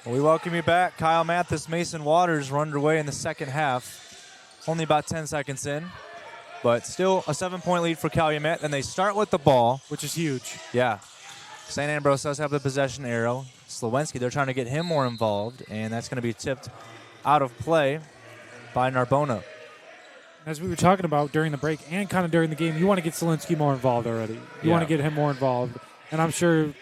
Well, we welcome you back. Kyle Mathas, Mason Waters were underway in the second half. Only about 10 seconds in, but still a 7-point lead for Calumet. And they start with the ball, which is huge. Yeah. St. Ambrose does have the possession arrow. Slowinski, they're trying to get him more involved, and that's going to be tipped out of play by Narbona. As we were talking about during the break and kind of during the game, you want to get Slowinski more involved already. You want to get him more involved. And I'm sure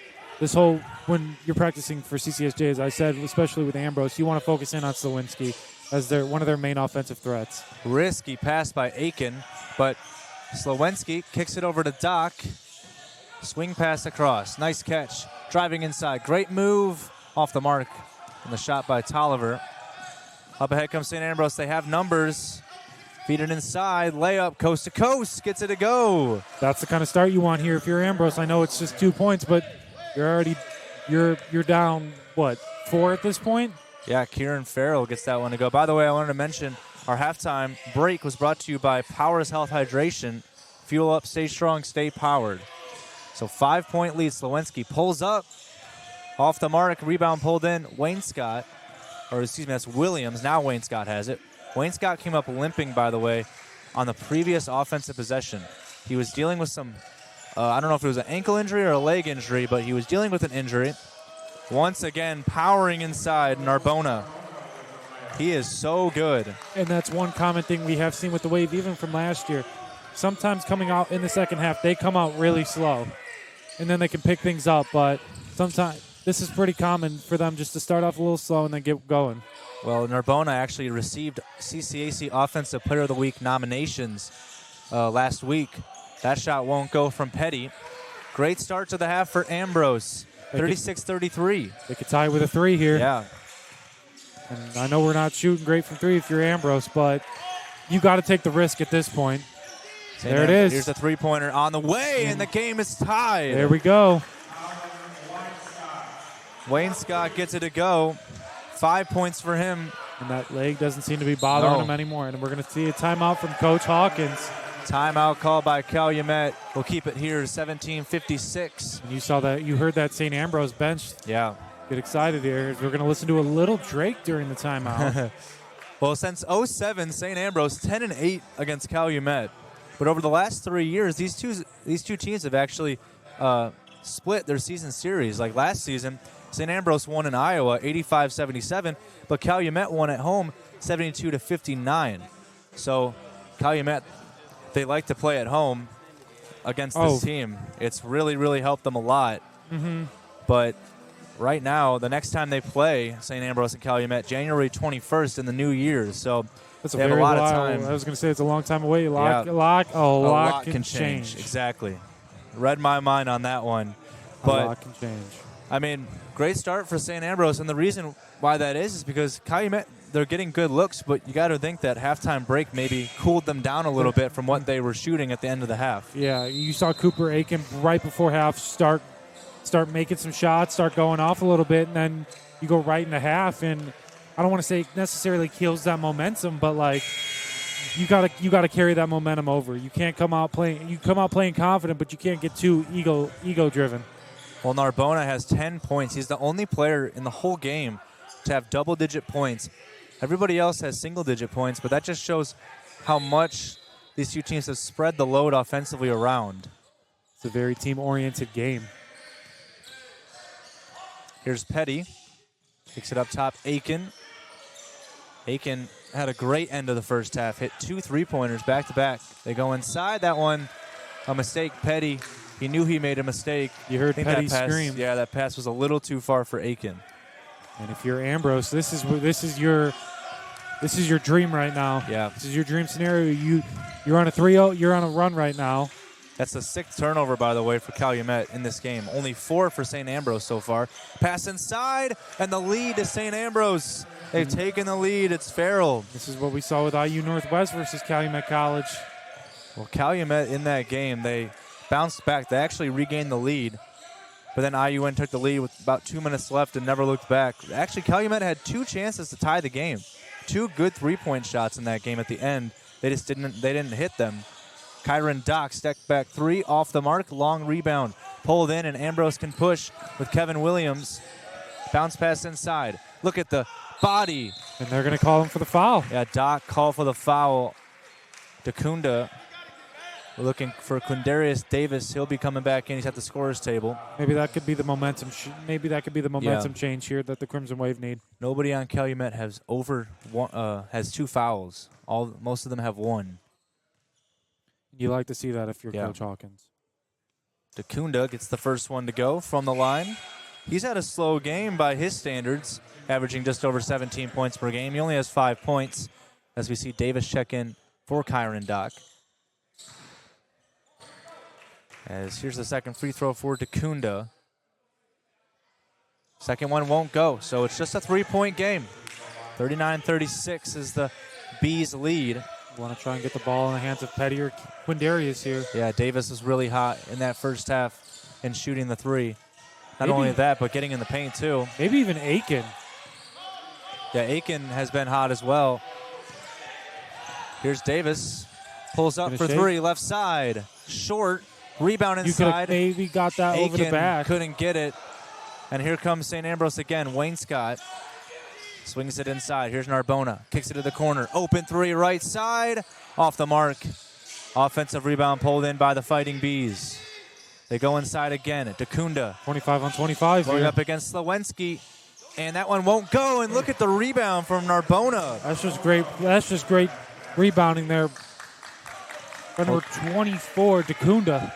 when you're practicing for CCSJ, as I said, especially with Ambrose, you want to focus in on Slowinski as one of their main offensive threats. Risky pass by Aiken, but Slowinski kicks it over to Doc. Swing pass across. Nice catch. Driving inside. Great move off the mark. And the shot by Tolliver. Up ahead comes St. Ambrose. They have numbers. Feed it inside. Layup coast to coast. Gets it to go. That's the kind of start you want here if you're Ambrose. I know it's just 2 points, but you're down, 4 at this point? Yeah, Kieran Farrell gets that one to go. By the way, I wanted to mention our halftime break was brought to you by Powers Health Hydration. Fuel up, stay strong, stay powered. So 5-point lead. Slowinski pulls up. Off the mark. Rebound pulled in. That's Williams. Now Wayne Scott has it. Wayne Scott came up limping, by the way, on the previous offensive possession. He was dealing with some, I don't know if it was an ankle injury or a leg injury, but he was dealing with an injury. Once again, powering inside Narbona. He is so good. And that's one common thing we have seen with the Wave, even from last year. Sometimes coming out in the second half, they come out really slow. And then they can pick things up, but sometimes this is pretty common for them just to start off a little slow and then get going. Well, Narbona actually received CCAC Offensive Player of the Week nominations last week. That shot won't go from Petty. Great start to the half for Ambrose, 36-33. They could tie with a 3 here. Yeah. And I know we're not shooting great from 3 if you're Ambrose, but you got to take the risk at this point. There it is. Here's a three-pointer on the way, and the game is tied. There we go. Wayne Scott gets it to go. 5 points for him. And that leg doesn't seem to be bothering him anymore. And we're going to see a timeout from Coach Hawkins. Timeout called by Calumet. We'll keep it here, 17:56. And you heard that St. Ambrose bench. Yeah. Get excited here. We're going to listen to a little Drake during the timeout. Well, since 07, St. Ambrose 10-8 against Calumet. But over the last 3 years, these two teams have actually split their season series. Like last season, St. Ambrose won in Iowa 85-77, but Calumet won at home 72-59. So Calumet, they like to play at home against this team. It's really, really helped them a lot. Mm-hmm. But right now, the next time they play St. Ambrose and Calumet, January 21st in the new year. So they have a lot of time. I was going to say it's a long time away. A lot can change. Exactly. Read my mind on that one. But a lot can change. I mean, great start for St. Ambrose, and the reason why that is because Calumet, they're getting good looks, but you got to think that halftime break maybe cooled them down a little bit from what they were shooting at the end of the half. Yeah, you saw Cooper Aiken right before half start making some shots, start going off a little bit, and then you go right into half, and I don't want to say it necessarily kills that momentum, but like you gotta carry that momentum over. You can't come out playing confident, but you can't get too ego driven. Well, Narbona has 10 points. He's the only player in the whole game to have double-digit points. Everybody else has single-digit points, but that just shows how much these two teams have spread the load offensively around. It's a very team-oriented game. Here's Petty. Kicks it up top. Aiken had a great end of the first half. Hit 2 3-pointers back-to-back. They go inside. That one, a mistake. Petty, he knew he made a mistake. You heard Petty scream. Yeah, that pass was a little too far for Aiken. And if you're Ambrose, this is your dream right now. Yeah. This is your dream scenario. You're on a 3-0. You're on a run right now. That's the 6th turnover, by the way, for Calumet in this game. Only 4 for St. Ambrose so far. Pass inside, and the lead to St. Ambrose. They've taken the lead. It's Farrell. This is what we saw with IU Northwest versus Calumet College. Well, Calumet in that game, they bounced back. They actually regained the lead. But then IU went and took the lead with about 2 minutes left and never looked back. Actually, Calumet had 2 chances to tie the game. 2 good 3-point shots in that game at the end. They just didn't hit them. Kyron Dock, step back 3, off the mark, long rebound. Pulled in, and Ambrose can push with Kevin Williams. Bounce pass inside. Look at the body. And they're going to call him for the foul. Yeah, Doc call for the foul. Dacunda, we're looking for Quindarius Davis. He'll be coming back in. He's at the scorer's table. Maybe that could be the momentum. Change here that the Crimson Wave need. Nobody on Calumet has has 2 fouls. Most of them have 1. You like to see that if you're Coach Hawkins. Dacunda gets the first one to go from the line. He's had a slow game by his standards, averaging just over 17 points per game. He only has 5 points, as we see Davis check in for Kyron Doc. As here's the second free throw for Dacunda. Second one won't go, so it's just a 3-point game. 39-36 is the Bees lead. Want to try and get the ball in the hands of Petty or Quindarius here. Yeah, Davis was really hot in that first half in shooting the 3. Not only that, but getting in the paint too. Maybe even Aiken. Yeah, Aiken has been hot as well. Here's Davis. Pulls up for 3, left side. Short. Rebound inside. You could have maybe got that Aiken over the back. Couldn't get it. And here comes St. Ambrose again. Wayne Scott swings it inside. Here's Narbona. Kicks it to the corner. Open 3 right side. Off the mark. Offensive rebound pulled in by the Fighting Bees. They go inside again. Dacunda. 25 on 25 going here. up against Slawinski. And that one won't go. And look at the rebound from Narbona. That's just great rebounding there. Number 24, Dacunda.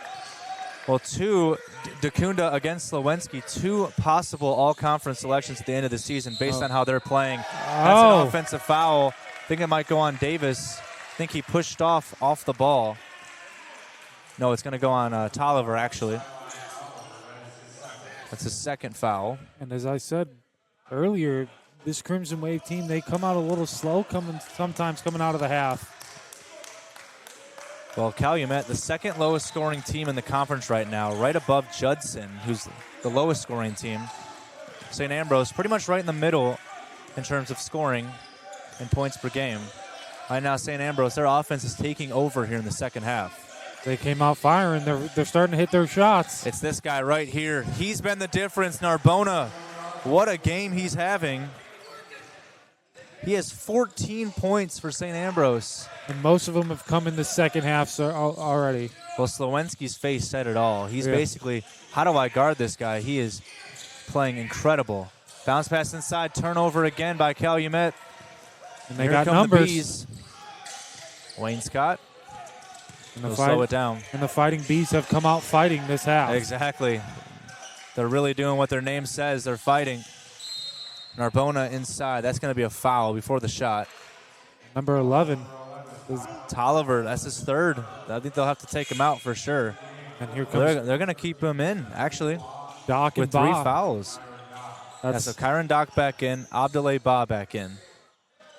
Well, Dacunda against Slawinski, 2 possible all-conference selections at the end of the season based on how they're playing. That's an offensive foul. I think it might go on Davis. I think he pushed off the ball. No, it's going to go on Tolliver, actually. That's his second foul. And as I said earlier, this Crimson Wave team, they come out a little slow, sometimes coming out of the half. Well, Calumet, the second lowest scoring team in the conference right now, right above Judson, who's the lowest scoring team. St. Ambrose pretty much right in the middle in terms of scoring and points per game. Right now, St. Ambrose, their offense is taking over here in the second half. They came out firing. They're starting to hit their shots. It's this guy right here. He's been the difference, Narbona. What a game he's having. He has 14 points for St. Ambrose. And most of them have come in the second half already. Well, Slawinski's face said it all. He's basically, how do I guard this guy? He is playing incredible. Bounce pass inside, turnover again by Calumet. And they got numbers. The Bees. Wayne Scott. And slow it down. And the Fighting Bees have come out fighting this half. Exactly. They're really doing what their name says. They're fighting. Narbona inside. That's going to be a foul before the shot. Number 11. Tolliver, that's his 3rd. I think they'll have to take him out for sure. And here comes they're going to keep him in, actually. Doc and with Ba. 3 fouls. So Kyron Doc back in, Abdoulaye Ba back in.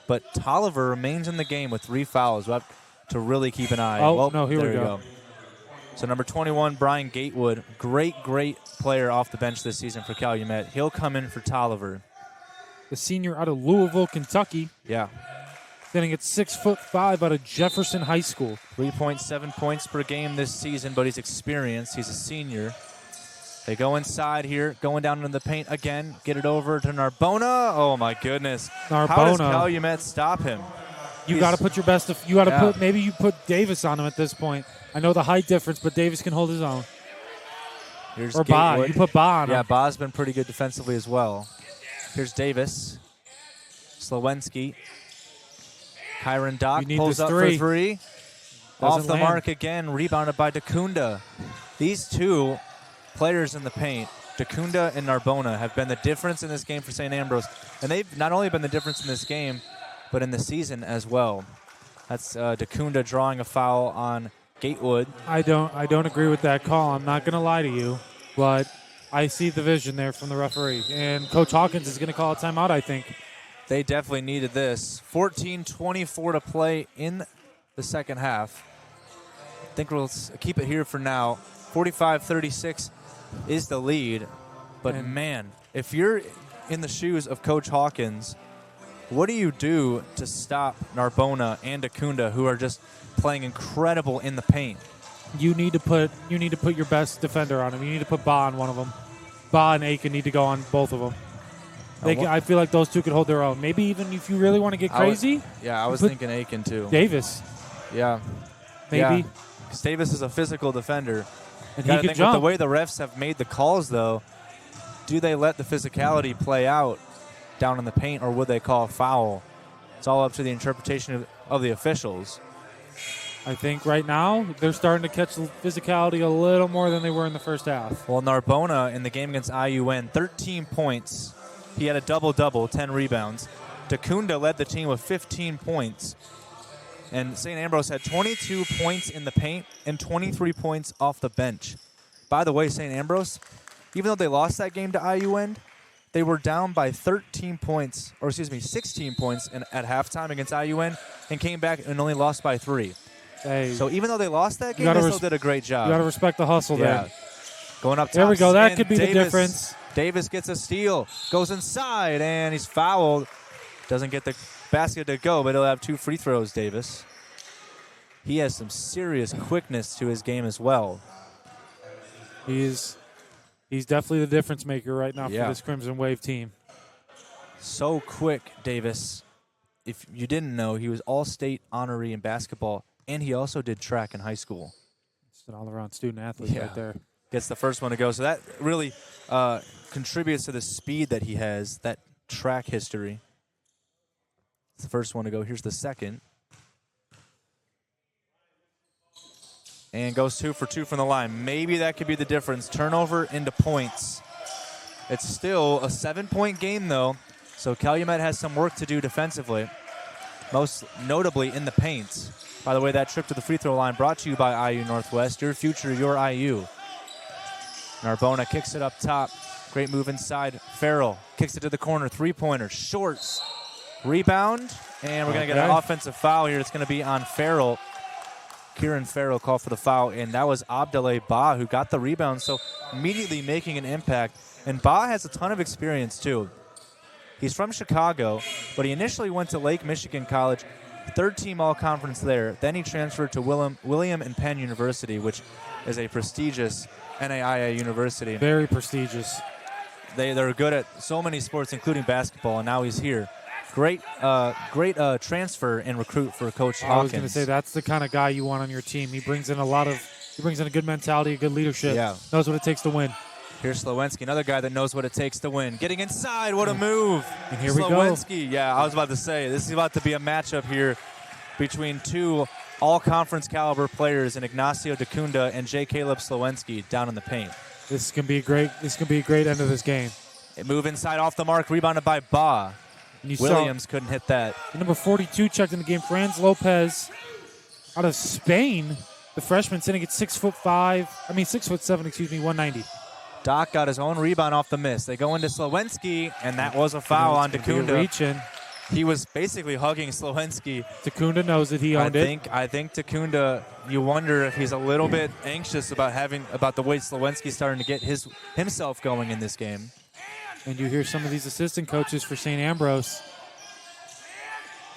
But Tolliver remains in the game with 3 fouls. We'll have to really keep an eye. Oh, no, here we go. So number 21, Brian Gatewood, great player off the bench this season for Calumet. He'll come in for Tolliver. The senior out of Louisville, Kentucky. Yeah. Standing at 6'5" out of Jefferson High School. 3.7 points per game this season, but he's experienced. He's a senior. They go inside here, going down into the paint again. Get it over to Narbona. Oh, my goodness. Narbona. How does Calumet stop him? You got to put your best. You got to maybe you put Davis on him at this point. I know the height difference, but Davis can hold his own. Here's or Ba. You put Ba on him. Yeah, Ba's been pretty good defensively as well. Here's Davis. Slawinski. Kyron Doc pulls up for 3. Off the mark again. Rebounded by Dacunda. These 2 players in the paint, Dacunda and Narbona, have been the difference in this game for St. Ambrose. And they've not only been the difference in this game, but in the season as well. That's Dacunda drawing a foul on Gatewood. I don't agree with that call. I'm not going to lie to you, but I see the vision there from the referee. And Coach Hawkins is going to call a timeout, I think. They definitely needed this. 14:24 to play in the second half. I think we'll keep it here for now. 45-36 is the lead. But, man, if you're in the shoes of Coach Hawkins, what do you do to stop Narbona and Dacunda, who are just playing incredible in the paint? You need to put your best defender on him. You need to put Ba on one of them. Ba and Aiken need to go on both of them. I feel like those two could hold their own. Maybe even if you really want to get crazy. I was thinking Aiken too. Davis. Yeah. Maybe. Yeah. 'Cause Davis is a physical defender. And Gotta he could think jump. with the way the refs have made the calls, though, do they let the physicality play out down in the paint, or would they call a foul? It's all up to the interpretation of the officials. I think right now they're starting to catch the physicality a little more than they were in the first half. Well, Narbona in the game against IUN, 13 points. He had a double-double, 10 rebounds. Dacunda led the team with 15 points. And St. Ambrose had 22 points in the paint and 23 points off the bench. By the way, St. Ambrose, even though they lost that game to IUN, they were down by 16 points at halftime against IUN and came back and only lost by 3. Hey, So even though they lost that game, they still did a great job. You got to respect the hustle there. Going up top. There we go. That could be Davis, the difference. Davis gets a steal, goes inside, and he's fouled. Doesn't get the basket to go, but he'll have 2 free throws, Davis. He has some serious quickness to his game as well. He's definitely the difference maker right now for Yeah. this Crimson Wave team. So quick, Davis. If you didn't know, he was all-state honoree in basketball, and he also did track in high school. Just an all-around student athlete right there. Gets the first one to go. So that really contributes to the speed that he has, that track history. It's the first one to go. Here's the second. And goes 2 for 2 from the line. Maybe that could be the difference. Turnover into points. It's still a 7-point game, though, so Calumet has some work to do defensively, most notably in the paint. By the way, that trip to the free throw line brought to you by IU Northwest. Your future, your IU. Narbona kicks it up top. Great move inside. Farrell kicks it to the corner. Three-pointer. Shorts. Rebound. And we're going to get an offensive foul here. It's going to be on Farrell. Kieran Farrell called for the foul, and that was Abdullah Ba who got the rebound, so immediately making an impact. And Ba has a ton of experience, too. He's from Chicago, but he initially went to Lake Michigan College, third-team all-conference there. Then he transferred to William and Penn University, which is a prestigious NAIA university. Very prestigious. They're good at so many sports, including basketball, and now he's here. Great transfer and recruit for Coach Hawkins. I was going to say that's the kind of guy you want on your team. He brings in a good mentality, a good leadership. Yeah. Knows what it takes to win. Here's Slowensky, another guy that knows what it takes to win. Getting inside, what a move. And here we go. Slowensky, yeah, I was about to say, this is about to be a matchup here between 2 all-conference caliber players in Ignacio Dacunda and J. Caleb Slowensky down in the paint. This can be a great end of this game. A move inside off the mark, rebounded by Ba. Williams couldn't hit that. Number 42 checked in the game. Franz Lopez out of Spain. The freshman sitting at 6'7", 190. Doc got his own rebound off the miss. They go into Slowensky, and that was a foul on Dacunda. Reaching. He was basically hugging Slowensky. Dacunda knows that he owned it. I think Dacunda, you wonder if he's a little bit anxious about the way Slowensky's starting to get himself going in this game. And you hear some of these assistant coaches for St. Ambrose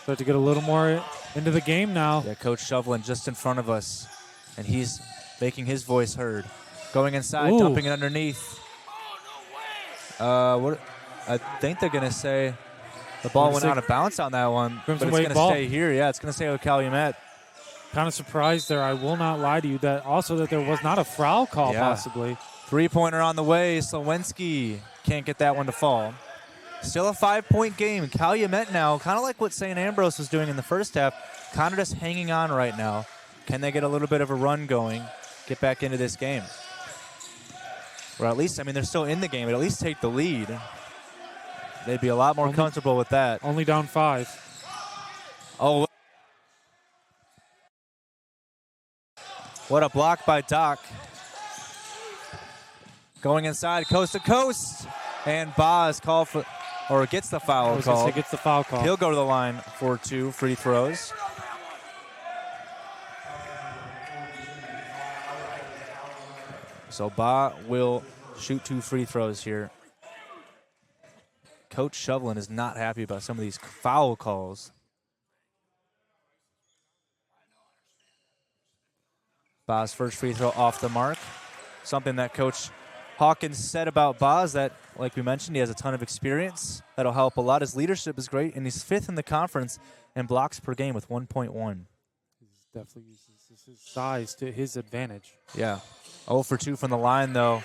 start to get a little more into the game now. Yeah, Coach Shovelin just in front of us, and he's making his voice heard. Going inside, dumping it underneath. What? I think they're going to say the ball went out of bounds on that one, but it's going to stay here. Yeah, it's going to stay with Calumet. Kind of surprised there. I will not lie to you that there was not a foul call possibly. Three-pointer on the way. Slowensky can't get that one to fall. Still a 5-point game. Calumet now, kind of like what St. Ambrose was doing in the first half, kind of just hanging on right now. Can they get a little bit of a run going, get back into this game? Or at least, they're still in the game, but at least take the lead. They'd be a lot more comfortable with that. Only down 5. Oh, what a block by Doc. Going inside, coast to coast. And Ba is called for, or gets the foul call. Gets the foul call. He'll go to the line for 2 free throws. So Ba will shoot 2 free throws here. Coach Shovelin is not happy about some of these foul calls. Ba's first free throw off the mark. Something that Coach Hawkins said about Boz that, like we mentioned, he has a ton of experience. That'll help a lot. His leadership is great, and he's 5th in the conference in blocks per game with 1.1. He definitely uses his size to his advantage. Yeah. 0 for 2 from the line, though.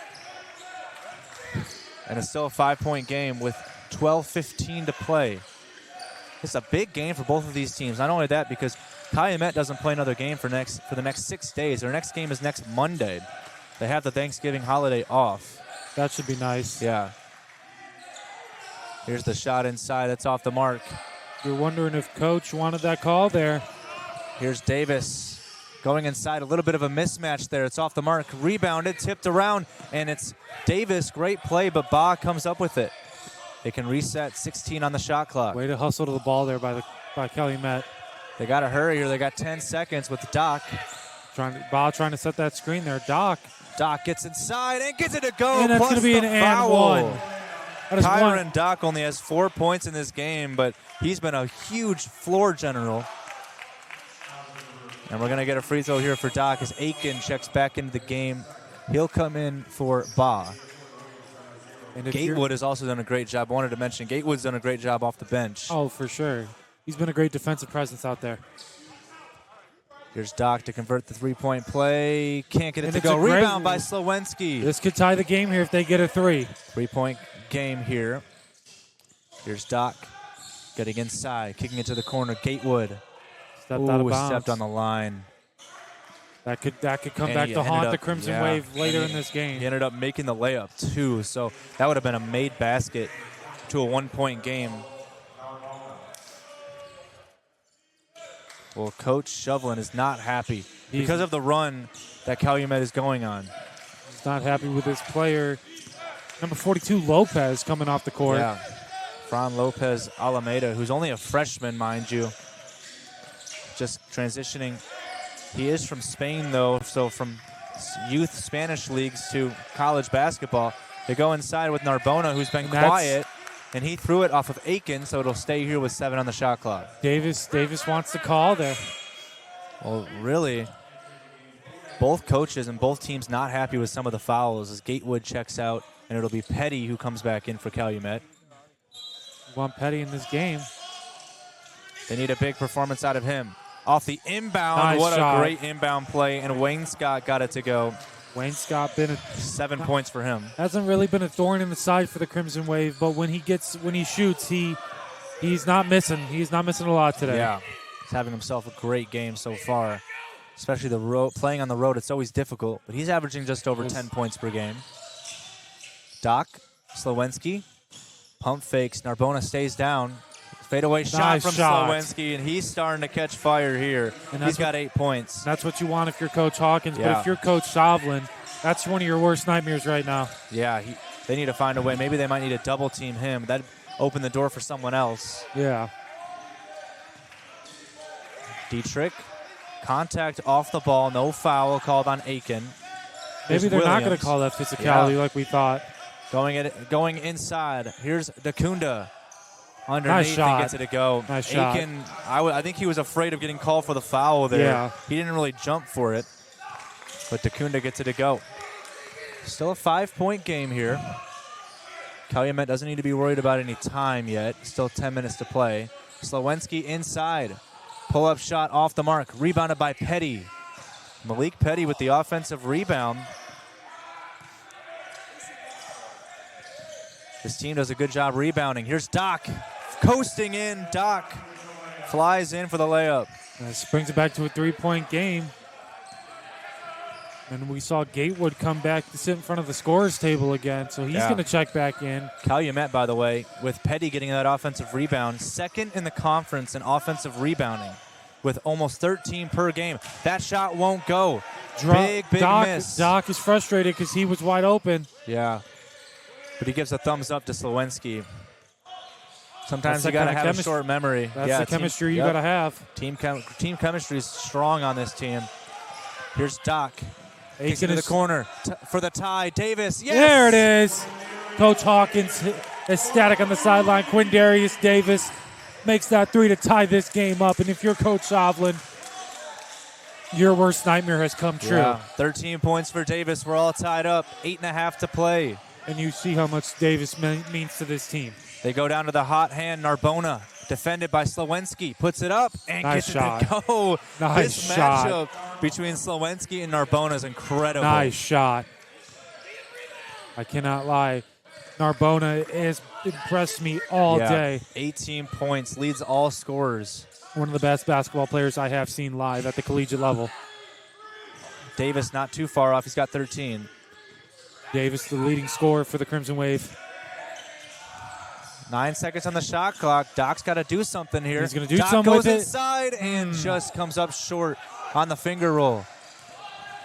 And it's still a 5-point game with 12:15 to play. It's a big game for both of these teams. Not only that, because Calumet doesn't play another game for the next 6 days. Their next game is next Monday. They have the Thanksgiving holiday off. That should be nice. Yeah. Here's the shot inside. That's off the mark. You're wondering if Coach wanted that call there. Here's Davis going inside. A little bit of a mismatch there. It's off the mark. Rebounded, tipped around, and it's Davis. Great play, but Ba comes up with it. They can reset 16 on the shot clock. Way to hustle to the ball there by Calumet. They got to hurry here. They got 10 seconds with Doc. Ba trying to set that screen there. Doc gets inside and gets it to go. And that's going to be an and one. Kyron Doc only has 4 points in this game, but he's been a huge floor general. And we're going to get a free throw here for Doc as Aiken checks back into the game. He'll come in for Ba. And Gatewood has also done a great job. I wanted to mention Gatewood's done a great job off the bench. Oh, for sure. He's been a great defensive presence out there. Here's Doc to convert the three-point play. Can't get it to go. Rebound by Slowinski. This could tie the game here if they get a 3. 3-point game here. Here's Doc getting inside, kicking it to the corner. Gatewood. Stepped out of bounds. Stepped on the line. That could come back to haunt the Crimson Wave later in this game. He ended up making the layup, too. So that would have been a made basket to a 1-point game. Well, Coach Shovelin is not happy because of the run that Calumet is going on. He's not happy with his player. Number 42, Lopez, coming off the court. Yeah, Fran Lopez Alameda, who's only a freshman, mind you. Just transitioning. He is from Spain, though, so from youth Spanish leagues to college basketball. They go inside with Narbona, who's been quiet. And he threw it off of Aiken, so it'll stay here with 7 on the shot clock. Davis wants the call there. Well, really, both coaches and both teams not happy with some of the fouls as Gatewood checks out, and it'll be Petty who comes back in for Calumet. We want Petty in this game. They need a big performance out of him. Off the inbound, what a great inbound play, and Wayne Scott got it to go. Wayne Scott been 7 points for him. Hasn't really been a thorn in the side for the Crimson Wave, but when he shoots, he's not missing. He's not missing a lot today. Yeah, he's having himself a great game so far. Especially the road, playing on the road, it's always difficult. But he's averaging just over 10 points per game. Doc, Slowinski, pump fakes. Narbona stays down. Fadeaway shot from Slowinski, and he's starting to catch fire here. And he's got 8 points. That's what you want if you're Coach Hawkins. Yeah. But if you're Coach Shovlin, that's one of your worst nightmares right now. Yeah, they need to find a way. Maybe they might need to double team him. That'd open the door for someone else. Yeah. Dietrich, contact off the ball, no foul called on Aiken. Maybe they're not going to call that physicality like we thought. Going inside. Here's Dakunda. Underneath and gets it to go. Nice Aiken, I think he was afraid of getting called for the foul there. Yeah. He didn't really jump for it. But Dakunda gets it to go. Still a 5-point game here. Calumet doesn't need to be worried about any time yet. Still 10 minutes to play. Slowinski inside. Pull-up shot off the mark. Rebounded by Petty. Malik Petty with the offensive rebound. This team does a good job rebounding. Here's Doc. Coasting in. Doc flies in for the layup. This brings it back to a 3-point game. And we saw Gatewood come back to sit in front of the scorer's table again, so he's going to check back in. Calumet, by the way, with Petty getting that offensive rebound, second in the conference in offensive rebounding with almost 13 per game. That shot won't go. Big miss. Doc is frustrated because he was wide open. Yeah. But he gives a thumbs up to Slowinski. Sometimes you got to have a short memory. That's the chemistry you got to have. Team chemistry is strong on this team. Here's Doc. Kicks into the corner for the tie. Davis, yes! There it is. Coach Hawkins ecstatic on the sideline. Quindarius Davis makes that 3 to tie this game up. And if you're Coach Shovlin, Your worst nightmare has come true. Yeah. 13 points for Davis. We're all tied up. 8.5 to play. And you see how much Davis means to this team. They go down to the hot hand. Narbona, defended by Slowinski, puts it up and Nice gets shot. it to go. Nice This shot. matchup between Slowinski and Narbona is incredible. Nice shot. I cannot lie. Narbona has impressed me all day. 18 points, leads all scorers. One of the best basketball players I have seen live at the collegiate level. Davis not too far off. He's got 13. Davis, the leading scorer for the Crimson Wave. 9 seconds on the shot clock. Doc's got to do something here. He's going to do Doc something goes with it. inside and just comes up short on the finger roll.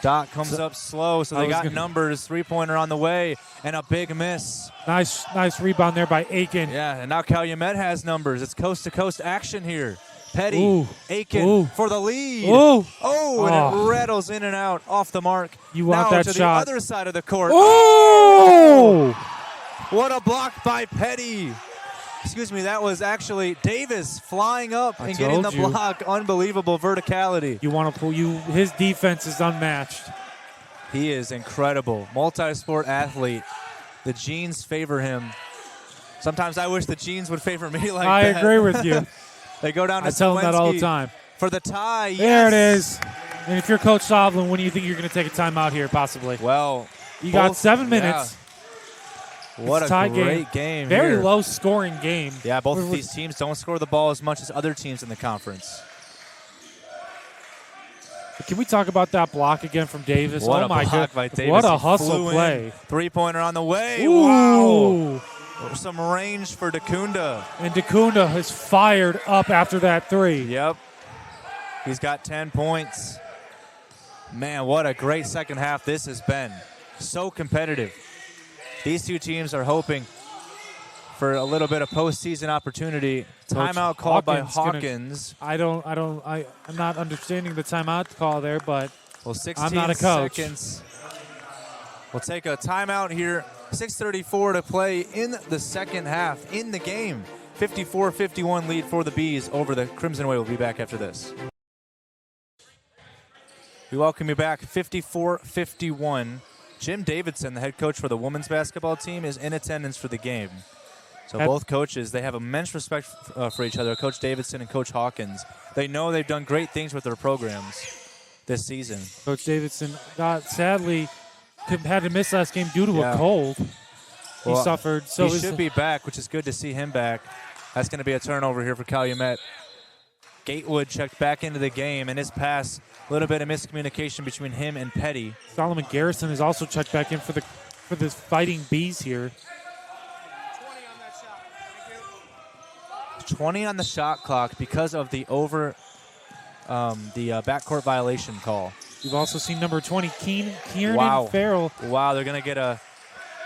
Doc comes up slow, so they got numbers. Three-pointer on the way, and a big miss. Nice rebound there by Aiken. Yeah, and now Calumet has numbers. It's coast-to-coast action here. Petty, Ooh. Aiken Ooh. for the lead. Ooh. Oh, and it rattles in and out off the mark. You want now that to shot. the other side of the court. Oh! What a block by Petty. Excuse me, that was actually Davis flying up and getting the block. Unbelievable verticality. You want to pull his defense is unmatched. He is incredible. Multi-sport athlete. The genes favor him. Sometimes I wish the genes would favor me like that. I agree with you. They go down to I tell him that all the Slowinski time. for the tie. Yes. There it is. And if you're Coach Sovlin, when do you think you're going to take a timeout here, possibly? Well, you got 7 minutes. What a great game. Very here. low scoring game. Yeah, both of these teams don't score the ball as much as other teams in the conference. Can we talk about that block again from Davis? What oh a my block by God. Davis. What a He hustle flew play. in. Three-pointer on the way. Ooh. Wow. Some range for Dacunda. And Dacunda has fired up after that three. Yep. He's got 10 points. Man, what a great second half this has been. So competitive. These two teams are hoping for a little bit of postseason opportunity. Timeout called by Hawkins. I'm not understanding the timeout call there, but well, 16 I'm not a coach. seconds. We'll take a timeout here. 6:34 to play in the second half in the game. 54-51 lead for the Bees over the Crimson Wave. We'll be back after this. We welcome you back. 54-51. Jim Davidson, the head coach for the women's basketball team, is in attendance for the game. So both coaches, they have immense respect for each other, Coach Davidson and Coach Hawkins. They know they've done great things with their programs this season. Coach Davidson sadly had to miss last game due to a cold. He suffered. So he should be back, which is good to see him back. That's going to be a turnover here for Calumet. Gatewood checked back into the game, and his pass, a little bit of miscommunication between him and Petty. Solomon Garrison is also checked back in for the Fighting Bees here. 20 on the shot clock because of the backcourt violation call. You've also seen number 20, Kieran Farrell. Wow, they're going to get a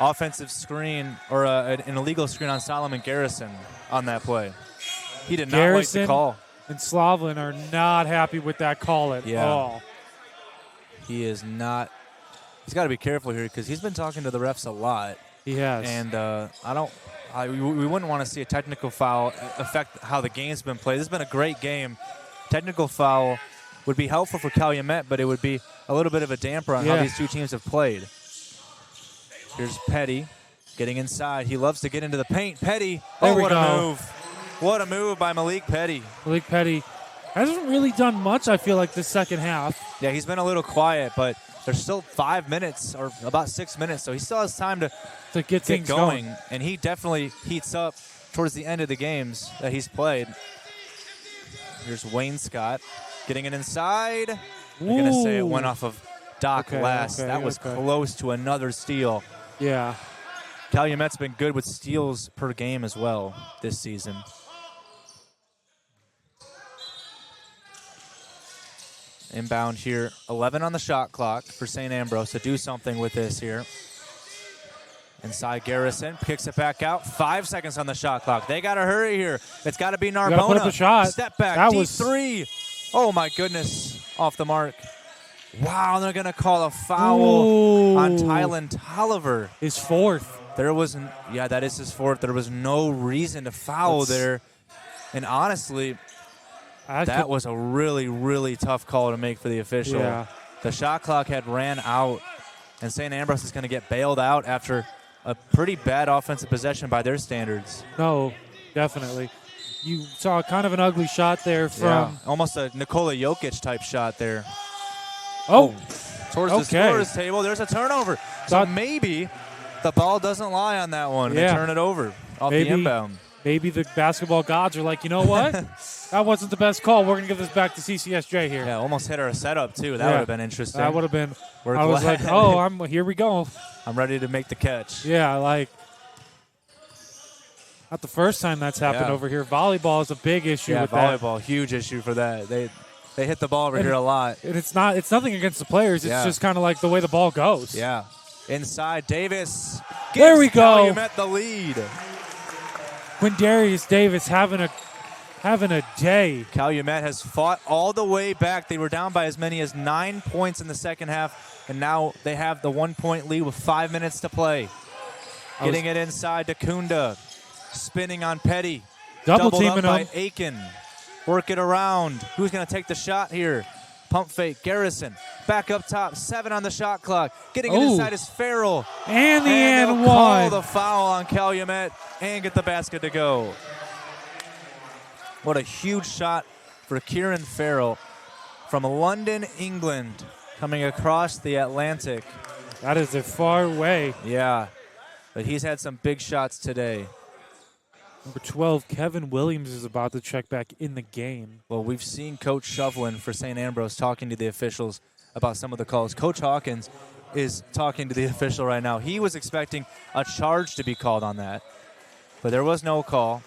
offensive screen or an illegal screen on Solomon Garrison on that play. He did not like the call. And Slavlin are not happy with that call at all. He is not. He's got to be careful here because he's been talking to the refs a lot. He has. And we wouldn't want to see a technical foul affect how the game's been played. This has been a great game. Technical foul would be helpful for Calumet, but it would be a little bit of a damper on how these two teams have played. Here's Petty getting inside. He loves to get into the paint. Petty. What a move. What a move by Malik Petty. Malik Petty hasn't really done much, I feel like, this second half. Yeah, he's been a little quiet, but there's still 5 minutes or about 6 minutes, so he still has time to get things going. And he definitely heats up towards the end of the games that he's played. Here's Wayne Scott getting it inside. I'm going to say it went off of Doc last. That was close to another steal. Yeah. Calumet's been good with steals per game as well this season. Inbound here, 11 on the shot clock for St. Ambrose to do something with this here. Inside Garrison, kicks it back out. 5 seconds on the shot clock. They got to hurry here. It's got to be Narbona. Put up a shot. Step back, deep three. Oh, my goodness, off the mark. Wow, they're going to call a foul on Tylen Tolliver. His fourth. That is his fourth. There was no reason to foul there. And honestly, That was a really, really tough call to make for the official. Yeah. The shot clock had ran out, and St. Ambrose is going to get bailed out after a pretty bad offensive possession by their standards. No, definitely. You saw kind of an ugly shot there from almost a Nikola Jokic type shot there. Oh, towards the scorer's table. There's a turnover. So maybe the ball doesn't lie on that one. They turn it over off the inbound. Maybe the basketball gods are like, you know what? That wasn't the best call. We're going to give this back to CCSJ here. Yeah, almost hit our setup, too. That would have been interesting. That would have been. I was like, here we go. I'm ready to make the catch. Yeah, like, not the first time that's happened over here. Volleyball is a big issue with that. Yeah, volleyball, huge issue for that. They hit the ball over here a lot. And it's nothing against the players. It's just kind of like the way the ball goes. Yeah. Inside, Davis. There we go. Calumet the lead. Quindarius Davis having a day. Calumet has fought all the way back. They were down by as many as 9 points in the second half, and now they have the 1 point lead with 5 minutes to play. Getting it inside to Kunda. Spinning on Petty. Double Doubled teaming up by him. Aiken. Work it around. Who's going to take the shot here? Pump fake. Garrison. Back up top. 7 on the shot clock. Getting it inside is Farrell. And the and one. Call the foul on Calumet and get the basket to go. What a huge shot for Kieran Farrell from London, England, coming across the Atlantic. That is a far way. Yeah, but he's had some big shots today. Number 12, Kevin Williams is about to check back in the game. Well, we've seen Coach Shovelin for St. Ambrose talking to the officials about some of the calls. Coach Hawkins is talking to the official right now. He was expecting a charge to be called on that, but there was no call.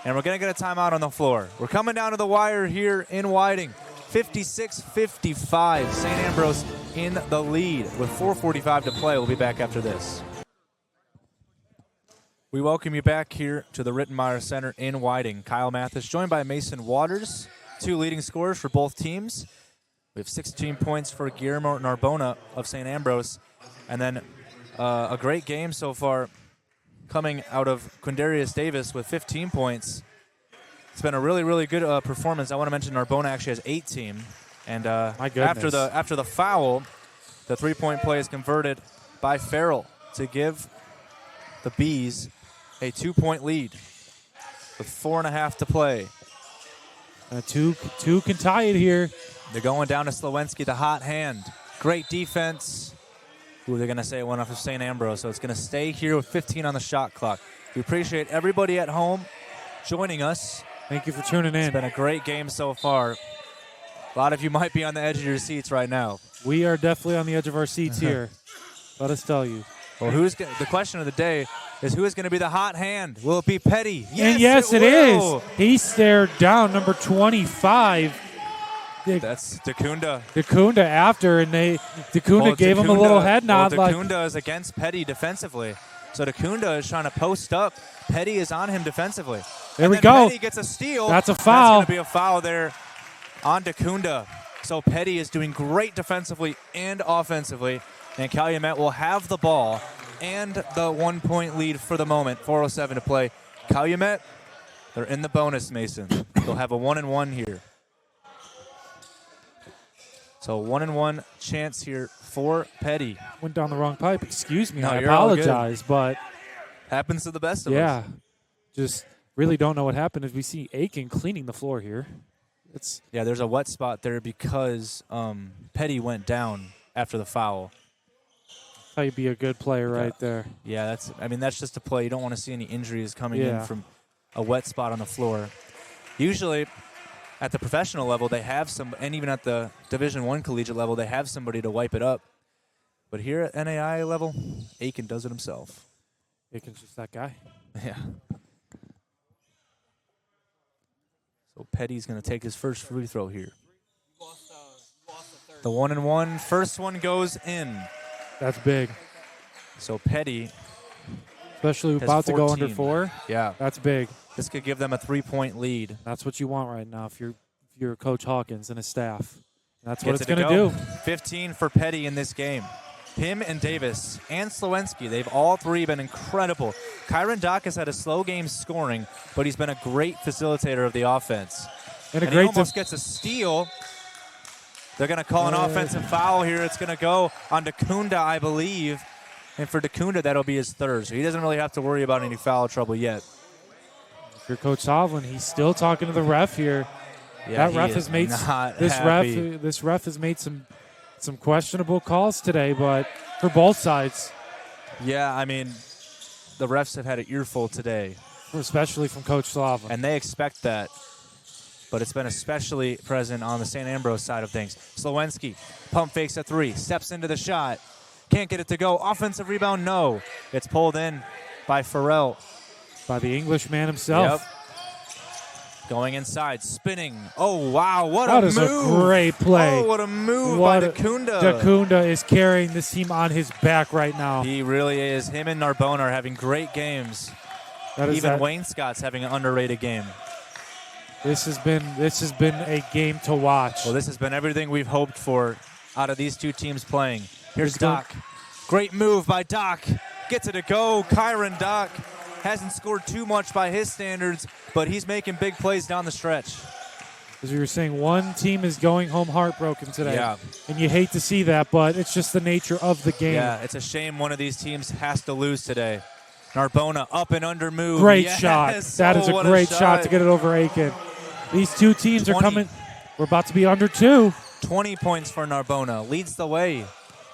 And we're going to get a timeout on the floor. We're coming down to the wire here in Whiting. 56-55. St. Ambrose in the lead with 4:45 to play. We'll be back after this. We welcome you back here to the Rittenmeyer Center in Whiting. Kyle Mathas joined by Mason Waters, 2 leading scorers for both teams. We have 16 points for Guillermo Narbona of St. Ambrose. And then a great game so far coming out of Quindarius Davis with 15 points. It's been a really, really good performance. I want to mention Narbona actually has 18. And My goodness. after the foul, the 3-point play is converted by Farrell to give the Bees a 2-point lead with 4.5 to play. Two can tie it here. They're going down to Slowinski, the hot hand. Great defense. Ooh, they're going to say it went off of St. Ambrose, so it's going to stay here with 15 on the shot clock. We appreciate everybody at home joining us. Thank you for tuning in. It's been a great game so far. A lot of you might be on the edge of your seats right now. We are definitely on the edge of our seats here. Let us tell you. Well, the question of the day is who is going to be the hot hand? Will it be Petty? Yes, and yes, it is. He stared down number 25. That's Dakunda. Dakunda after, and Dakunda gave him a little head nod. Dakunda is against Petty defensively. So Dakunda is trying to post up. Petty is on him defensively. There we go. Petty gets a steal. That's a foul. That's going to be a foul there on Dakunda. So Petty is doing great defensively and offensively. And Calumet will have the ball and the 1-point lead for the moment. 4:07 to play. Calumet, they're in the bonus, Mason. They'll have a 1-1 here. So 1-1 chance here for Petty. Went down the wrong pipe. Excuse me. No, I you're all apologize, but happens to the best of us. Yeah, just really don't know what happened. As we see Aiken cleaning the floor here. There's a wet spot there because Petty went down after the foul. How you be a good player right there. Yeah, that's just a play. You don't want to see any injuries coming in from a wet spot on the floor. Usually, at the professional level, they have some, and even at the Division I collegiate level, they have somebody to wipe it up. But here at NAIA level, Aiken does it himself. Aiken's just that guy. Yeah. So Petty's going to take his first free throw here. The 1-1, first one goes in. That's big. So Petty, especially about 14. To go under 4. Yeah, that's big. This could give them a 3-point lead. That's what you want right now if you're Coach Hawkins and his staff. That's what it's going to do. 15 for Petty in this game. Him and Davis and Slowinski, they've all three been incredible. Kyron Dock has had a slow game scoring, but he's been a great facilitator of the offense. And he almost gets a steal. They're going to call an offensive foul here. It's going to go on Dacunda, I believe. And for Dacunda, that'll be his third. So he doesn't really have to worry about any foul trouble yet. If you're Coach Hovland, he's still talking to the ref here. Yeah, that ref has made this ref has made some questionable calls today, but for both sides. Yeah, I mean, the refs have had an earful today, especially from Coach Hovland, and they expect that. But it's been especially present on the St. Ambrose side of things. Slowinski pump fakes a three, steps into the shot, can't get it to go. Offensive rebound, no. It's pulled in by Farrell. By the Englishman himself. Yep. Going inside, spinning. Oh, wow, what a move. That is a great play. Oh, what a move by Dacunda. Dacunda is carrying this team on his back right now. He really is. Him and Narbona are having great games. Even Wayne Scott's having an underrated game. This has been a game to watch. Well, this has been everything we've hoped for out of these two teams playing. Here's Doc. Great move by Doc. Gets it to go. Kyron Doc hasn't scored too much by his standards, but he's making big plays down the stretch. As we were saying, one team is going home heartbroken today. Yeah. And you hate to see that, but it's just the nature of the game. Yeah, it's a shame one of these teams has to lose today. Narbona up and under move. Great shot. That is a great shot to get it over Aiken. These two teams are coming. We're about to be under 2. 20 points for Narbona. Leads the way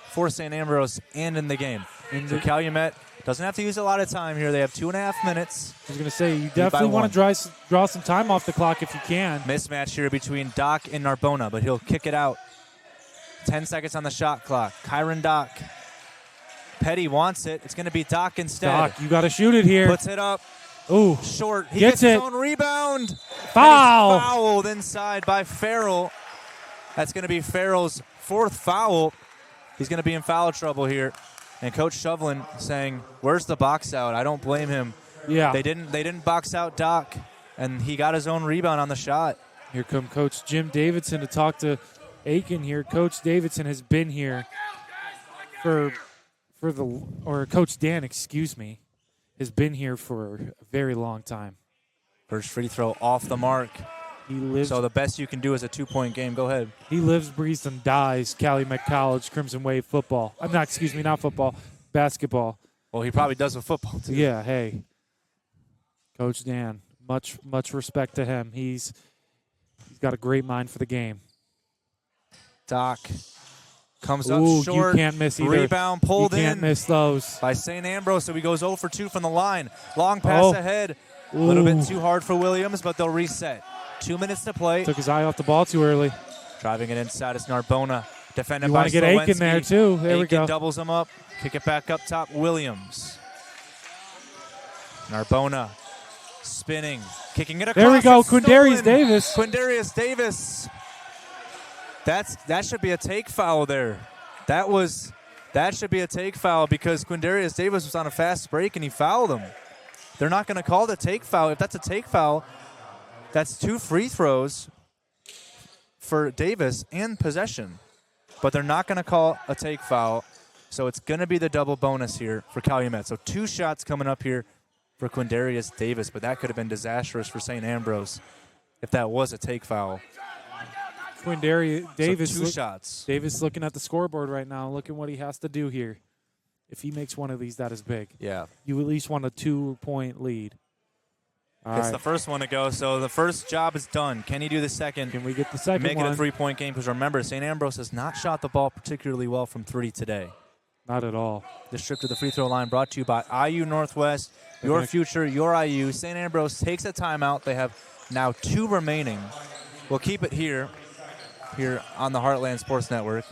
for St. Ambrose and in the game. So Calumet doesn't have to use a lot of time here. They have 2.5 minutes. I was going to say, you definitely want to draw some time off the clock if you can. Mismatch here between Doc and Narbona, but he'll kick it out. 10 seconds on the shot clock. Kyron Doc. Petty wants it. It's going to be Doc instead. Doc, you got to shoot it here. Puts it up. Ooh. Short. He gets his own rebound. Foul. Fouled inside by Farrell. That's going to be Farrell's 4th foul. He's going to be in foul trouble here. And Coach Shovlin saying, "Where's the box out?" I don't blame him. Yeah. They didn't box out Doc, and he got his own rebound on the shot. Here come Coach Jim Davidson to talk to Aiken here. Coach Davidson has been here Coach Dan, excuse me, has been here for a very long time. First free throw off the mark. So the best you can do is a 2-point game. Go ahead. He lives, breathes, and dies Calumet College Crimson Wave football. Not football, basketball. Well, he probably does with football, too. Yeah, hey. Coach Dan, much respect to him. He's got a great mind for the game. Doc comes up short. You can't miss either. Rebound pulled in. You can't miss those. By St. Ambrose, so he goes 0 for 2 from the line. Long pass ahead. A little bit too hard for Williams, but they'll reset. 2 minutes to play. Took his eye off the ball too early. Driving it inside is Narbona. Defended by Slowinski. You want to get Aiken there, too. There we go. Doubles him up. Kick it back up top. Williams. Narbona spinning. Kicking it across. There we go. Quindarius Davis. Quindarius Davis. That should be a take foul there. That should be a take foul because Quindarius Davis was on a fast break and he fouled him. They're not going to call the take foul. If that's a take foul, that's 2 free throws for Davis and possession. But they're not going to call a take foul, so it's going to be the double bonus here for Calumet. So 2 shots coming up here for Quindarius Davis, but that could have been disastrous for St. Ambrose if that was a take foul. Quindarius Davis. So 2 shots. Davis looking at the scoreboard right now, looking what he has to do here. If he makes one of these, that is big. Yeah. You at least want a 2-point lead. It's the first one to go, so the first job is done. Can he do the second? Can we get the second Make one? it a 3-point game, because remember, St. Ambrose has not shot the ball particularly well from 3 today. Not at all. This trip to the free throw line brought to you by IU Northwest. Your future, your IU. St. Ambrose takes a timeout. They have now 2 remaining. We'll keep it here on the Heartland Sports Network.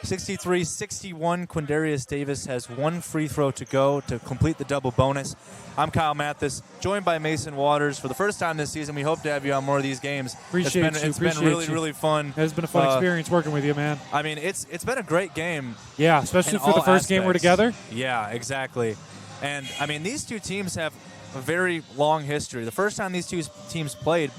63-61, Quindarius Davis has 1 free throw to go to complete the double bonus. I'm Kyle Mathas, joined by Mason Waters. For the first time this season, we hope to have you on more of these games. It's been really, really fun. It has been a fun experience working with you, man. I mean, it's been a great game. Yeah, especially for the first game we're together. Yeah, exactly. And, I mean, these 2 teams have a very long history. The first time these 2 teams played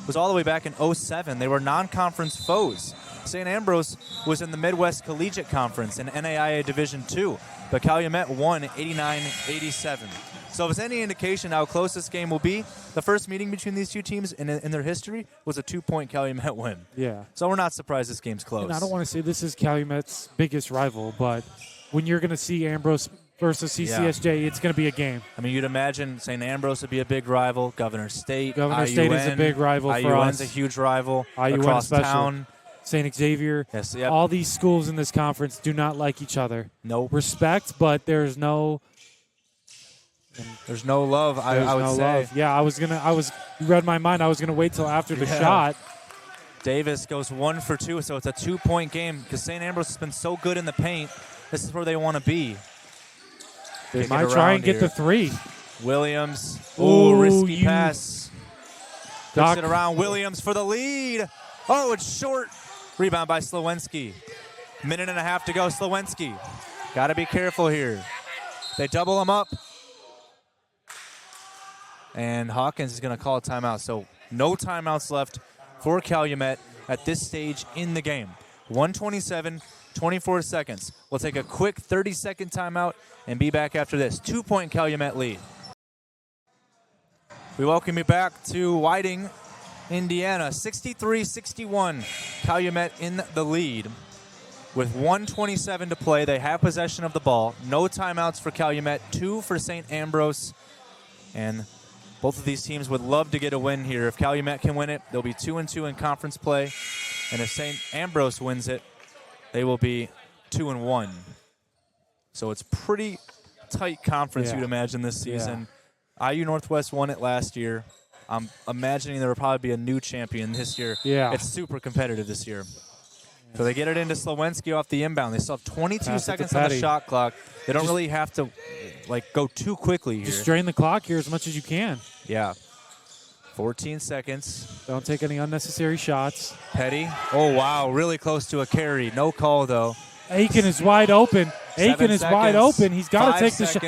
was all the way back in 2007. They were non-conference foes. St. Ambrose was in the Midwest Collegiate Conference in NAIA Division II, but Calumet won 89-87. So if it's any indication how close this game will be, the first meeting between these two teams in their history was a 2-point Calumet win. Yeah. So we're not surprised this game's close. And I don't want to say this is Calumet's biggest rival, but when you're going to see Ambrose versus CCSJ, it's going to be a game. I mean, you'd imagine St. Ambrose would be a big rival. Governor State. Governor State is a big rival for us. IUN's a huge rival. IUN across special. town. St. Xavier. Yes, yep. All these schools in this conference do not like each other. Nope. Respect, but there's no love. I would say. love. Yeah, you read my mind. I was gonna wait till after the shot. Davis goes 1 for 2, so it's a 2-point game because St. Ambrose has been so good in the paint. This is where they want to be. They might try and get the 3. Williams. Ooh, risky pass. Doc. Flips it around. Williams for the lead. Oh, it's short. Rebound by Slowinski. Minute and a half to go. Slowinski. Got to be careful here. They double him up. And Hawkins is going to call a timeout. So no timeouts left for Calumet at this stage in the game. 1:27, 24 seconds. We'll take a quick 30-second timeout and be back after this. 2-point Calumet lead. We welcome you back to Whiting, Indiana. 63-61. Calumet in the lead. With 1:27 to play, they have possession of the ball. No timeouts for Calumet, 2 for St. Ambrose. And both of these teams would love to get a win here. If Calumet can win it, they'll be 2-2 in conference play. And if St. Ambrose wins it, they will be 2-1. So it's pretty tight conference, you'd imagine, this season. IU Northwest won it last year. I'm imagining there will probably be a new champion this year. Yeah. It's super competitive this year. So they get it into Slowinski off the inbound. They still have 22 seconds on the shot clock. They don't really have to go too quickly here. Just drain the clock here as much as you can. Yeah. 14 seconds. Don't take any unnecessary shots. Petty. Oh, wow. Really close to a carry. No call, though. Aiken is wide open. Aiken is wide open. He's got to take the shot.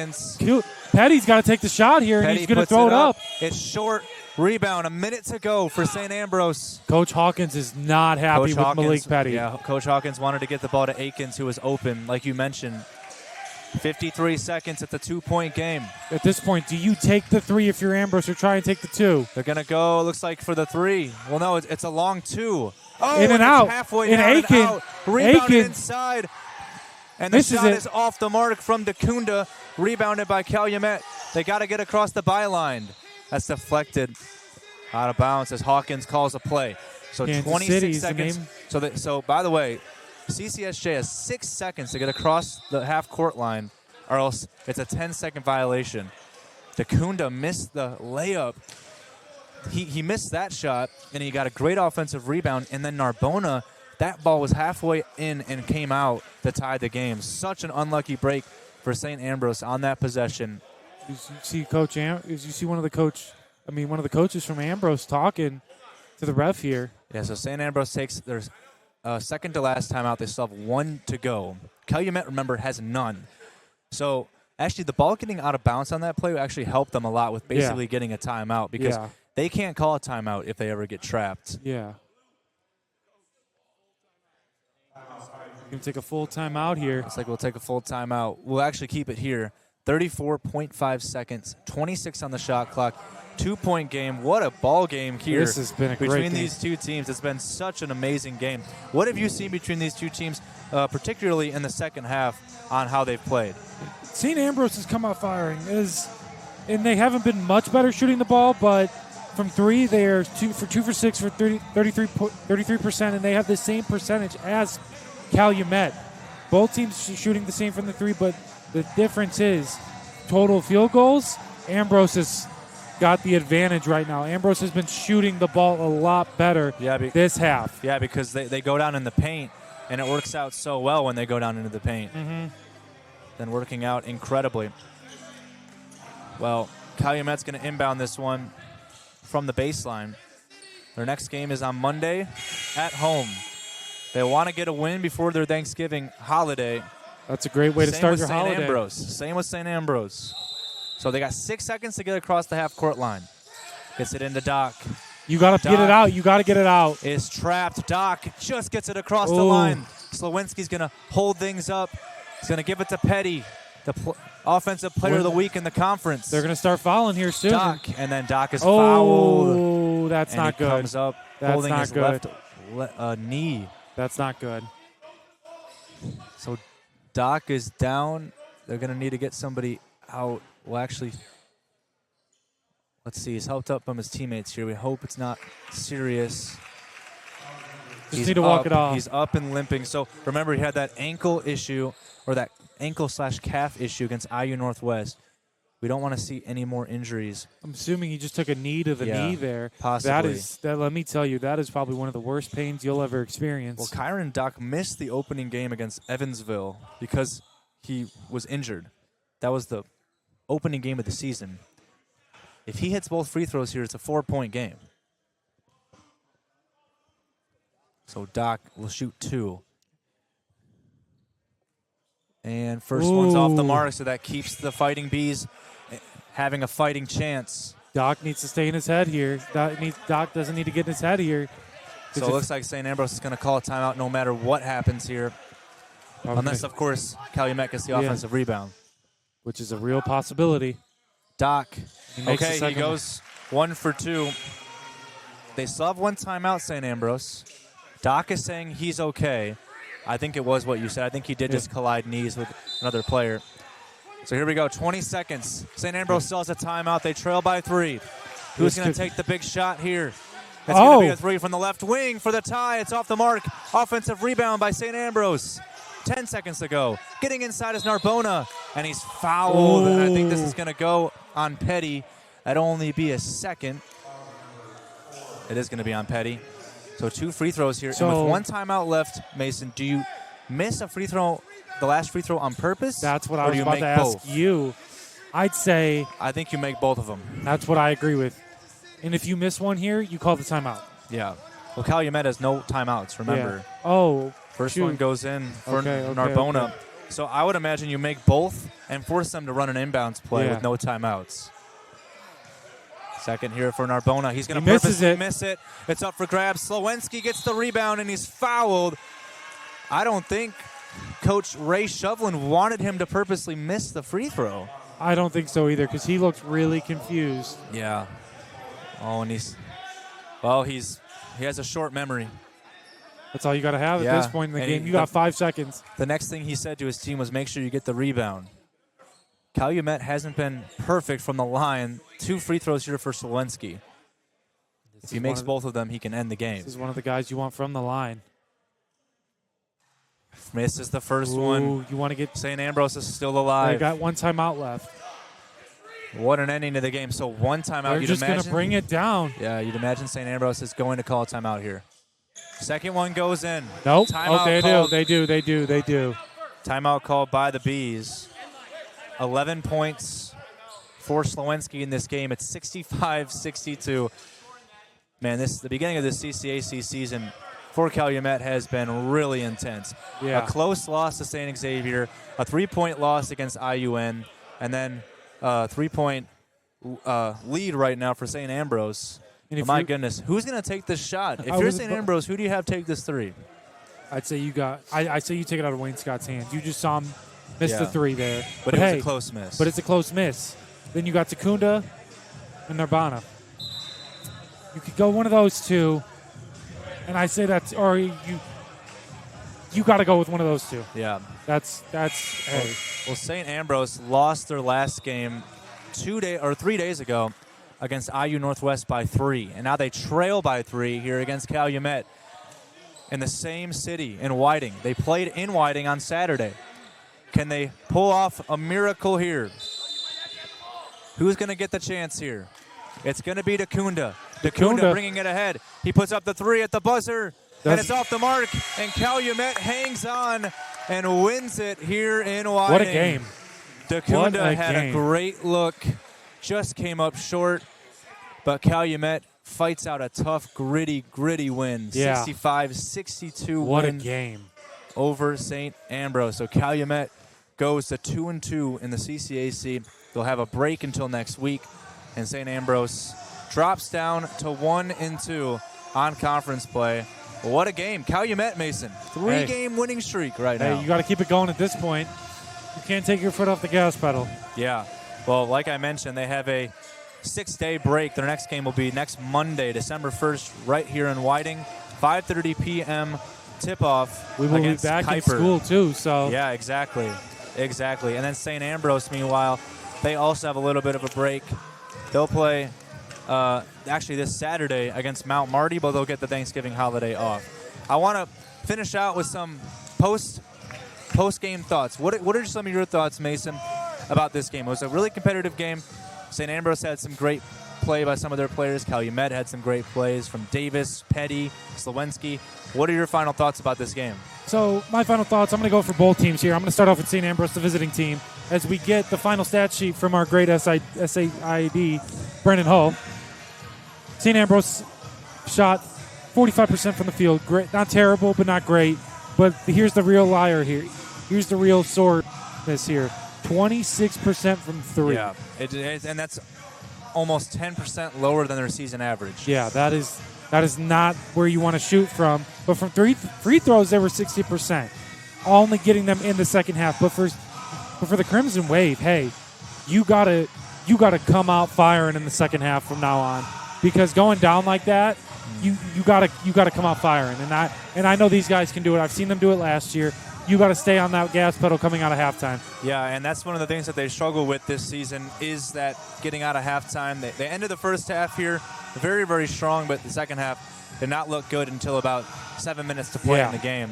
Petty's got to take the shot here, and he's going to throw it up. It's short. Rebound. A minute to go for St. Ambrose. Coach Hawkins is not happy with Malik Petty. Yeah, Coach Hawkins wanted to get the ball to Aikens, who was open, like you mentioned. 53 seconds. It's a 2-point game. At this point, do you take the 3 if you're Ambrose or try and take the 2? They're going to go, looks like, for the 3. Well, no, it's a long 2. Oh, in and out. Halfway in down Aiken. And out. Rebounded Aiken. inside. And the shot is off the mark from DeCunda. Rebounded by Calumet. They got to get across the byline. That's deflected out of bounds as Hawkins calls a play. So Kansas 26 seconds. So by the way, CCSJ has 6 seconds to get across the half-court line, or else it's a 10-second violation. DeCunda missed the layup. He missed that shot, and he got a great offensive rebound. And then Narbona, that ball was halfway in and came out to tie the game. Such an unlucky break for St. Ambrose on that possession. You see one of the coaches from Ambrose talking to the ref here. Yeah, so St. Ambrose takes their second to last timeout. They still have 1 to go. Calumet, remember, has none. So actually the ball getting out of bounds on that play actually helped them a lot with basically getting a timeout because they can't call a timeout if they ever get trapped. Yeah. We're going to take a full timeout here. Looks like we'll take a full timeout. We'll actually keep it here. 34.5 seconds, 26 on the shot clock. 2-point game. What a ball game here. This has been a great between game. these two teams. It's been such an amazing game. What have you seen between these two teams, particularly in the second half, on how they've played? St. Ambrose has come out firing, and they haven't been much better shooting the ball, but from 3, they are 2 for 6 for 33%, and they have the same percentage as Calumet. Both teams shooting the same from the 3, but the difference is total field goals. Ambrose has got the advantage right now. Ambrose has been shooting the ball a lot better this half. Yeah, because they go down in the paint, and it works out so well when they go down into the paint. Mm-hmm. Then working out incredibly. Well, Calumet's going to inbound this one from the baseline. Their next game is on Monday at home. They want to get a win before their Thanksgiving holiday. That's a great way to start your holiday. Same with St. Ambrose. So they got 6 seconds to get across the half-court line. Gets it into Doc. You got to get it out. You got to get it out. Is trapped. Doc just gets it across the line. Slowinski's going to hold things up. He's going to give it to Petty. the offensive player of the week in the conference. They're going to start fouling here soon. Doc, and then Doc is fouled. Oh, that's and not he good. Comes up That's holding not his good. left knee. That's not good. So Doc is down. They're going to need to get somebody out. Well, actually, let's see. He's helped up from his teammates here. We hope it's not serious. Just need to walk it off. He's up and limping. So remember, he had that ankle issue, or that ankle/calf issue against IU Northwest. We don't want to see any more injuries. I'm assuming he just took a knee to the knee there. Possibly. Let me tell you, that is probably one of the worst pains you'll ever experience. Well, Kyron Doc missed the opening game against Evansville because he was injured. That was the opening game of the season. If he hits both free throws here, it's a 4-point game. So Doc will shoot 2. And first one's off the mark, so that keeps the Fighting Bees having a fighting chance. Doc needs to stay in his head here. Doc doesn't need to get in his head here. So it looks like St. Ambrose is going to call a timeout no matter what happens here. Okay. Unless, of course, Calumet gets the offensive rebound. Which is a real possibility. Doc, he goes 1 for 2. They still have one timeout, St. Ambrose. Doc is saying he's okay. I think it was what you said. I think he did just collide knees with another player. So here we go, 20 seconds. St. Ambrose still has a timeout. They trail by 3. Who's going to take the big shot here? It's going to be a 3 from the left wing for the tie. It's off the mark. Offensive rebound by St. Ambrose. 10 seconds to go. Getting inside is Narbona, and he's fouled. And I think this is going to go on Petty. That'll only be a second. It is going to be on Petty. So 2 free throws here. And with one timeout left, Mason, do you miss a free throw, the last free throw on purpose? That's what I was about to ask you. I'd say... I think you make both of them. That's what I agree with. And if you miss one here, you call the timeout. Yeah. Well, Calumet has no timeouts, remember. Yeah. Oh, First one goes in for Narbona. Okay. So I would imagine you make both and force them to run an inbounds play with no timeouts. Second here for Narbona. He's going to purposely miss it. It's up for grabs. Slowinski gets the rebound, and he's fouled. I don't think Coach Ray Shovlin wanted him to purposely miss the free throw. I don't think so either, because he looked really confused. Yeah. Oh, and he has a short memory. That's all you got to have at this point in the game. You got 5 seconds. The next thing he said to his team was make sure you get the rebound. Calumet hasn't been perfect from the line. 2 free throws here for Slowinski. If he makes both of them, he can end the game. This is one of the guys you want from the line. Misses the first one. You want to get... St. Ambrose is still alive. They got one timeout left. What an ending to the game. So one timeout. They're just going to bring it down. Yeah, you'd imagine St. Ambrose is going to call a timeout here. Second one goes in. Nope. Timeout They do. Timeout called by the Bees. 11 points for Slowinski in this game. It's 65-62. Man, the beginning of the CCAC season for Calumet has been really intense. Yeah. A close loss to St. Xavier, a 3-point loss against IUN, and then a 3-point lead right now for St. Ambrose. Oh my goodness, who's going to take this shot? If you're St. Ambrose, who do you have take this 3? I'd say I say you take it out of Wayne Scott's hands. You just saw him miss the 3 there. But it was a close miss. But it's a close miss. Then you got Takunda and Narbona. You could go one of those 2, and I say that, or you got to go with one of those 2. Yeah. That's hey. Well, St. Ambrose lost their last game 3 days ago against IU Northwest by 3, and now they trail by 3 here against Calumet in the same city in Whiting. They played in Whiting on Saturday. Can they pull off a miracle here? Who's going to get the chance here? It's going to be Takunda. Takunda bringing it ahead. He puts up the 3 at the buzzer, and it's off the mark, and Calumet hangs on and wins it here in Whiting. What a game. Takunda had a great look, just came up short, but Calumet fights out a tough, gritty win. 65-62 win. What a game. Over St. Ambrose. So Calumet goes to 2-2 in the CCAC. They'll have a break until next week, and St. Ambrose drops down to 1-2 on conference play. What a game. Calumet, Mason. 3-game winning streak right now. You got to keep it going at this point. You can't take your foot off the gas pedal. Yeah. Well, like I mentioned, they have a 6-day break. Their next game will be next Monday, December 1st, right here in Whiting, 5:30 p.m. tip-off. We will be against back Kuiper. in school too. So Yeah, exactly. And then St. Ambrose, meanwhile, they also have a little bit of a break. They'll play actually this Saturday against Mount Marty, but they'll get the Thanksgiving holiday off. I want to finish out with some post-game thoughts. What are some of your thoughts, Mason, about this game? It was a really competitive game. St. Ambrose had some great play by some of their players. Calumet had some great plays from Davis, Petty, Slowinski. What are your final thoughts about this game? So my final thoughts, I'm going to go for both teams here. I'm going to start off with St. Ambrose, the visiting team, as we get the final stat sheet from our great SAID, Brendan Hull. St. Ambrose shot 45% from the field. Great, not terrible, but not great. But here's the real liar here. Here's the real sword this here. 26% from three. Yeah, and that's almost 10% lower than their season average. Yeah, that is not where you want to shoot from. But from free throws, they were 60%, only getting them in the second half. But for the Crimson Wave, hey, you gotta come out firing in the second half from now on, because going down like that, you gotta come out firing. And I know these guys can do it. I've seen them do it last year. You got to stay on that gas pedal coming out of halftime. Yeah, and that's one of the things that they struggle with this season is that getting out of halftime. They ended the first half here very, very strong, but the second half did not look good until about 7 minutes to play in the game.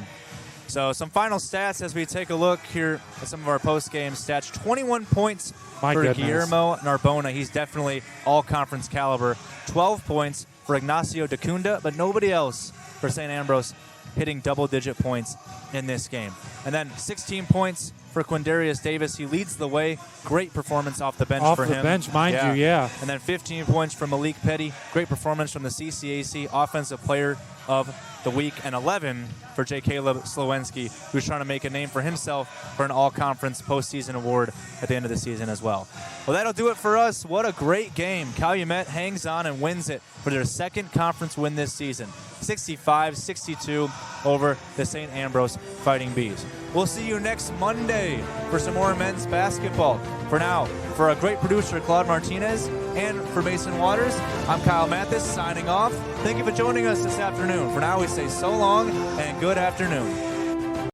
So some final stats as we take a look here at some of our post-game stats. 21 points for Guillermo Narbona. He's definitely all-conference caliber. 12 points for Ignacio Dacunda, but nobody else for St. Ambrose hitting double-digit points in this game. And then 16 points for Quindarius Davis. He leads the way. Great performance off the bench for him. Off the bench, mind you, yeah. And then 15 points from Malik Petty. Great performance from the CCAC Offensive Player of the Week. And 11 for J. Caleb Slowinski, who's trying to make a name for himself for an all-conference postseason award at the end of the season as well. Well, that'll do it for us. What a great game. Calumet hangs on and wins it for their second conference win this season. 65-62 over the St. Ambrose Fighting Bees. We'll see you next Monday for some more men's basketball. For now, for a great producer, Claude Martinez, and for Mason Waters, I'm Kyle Mathas signing off. Thank you for joining us this afternoon. For now, we say so long and good afternoon.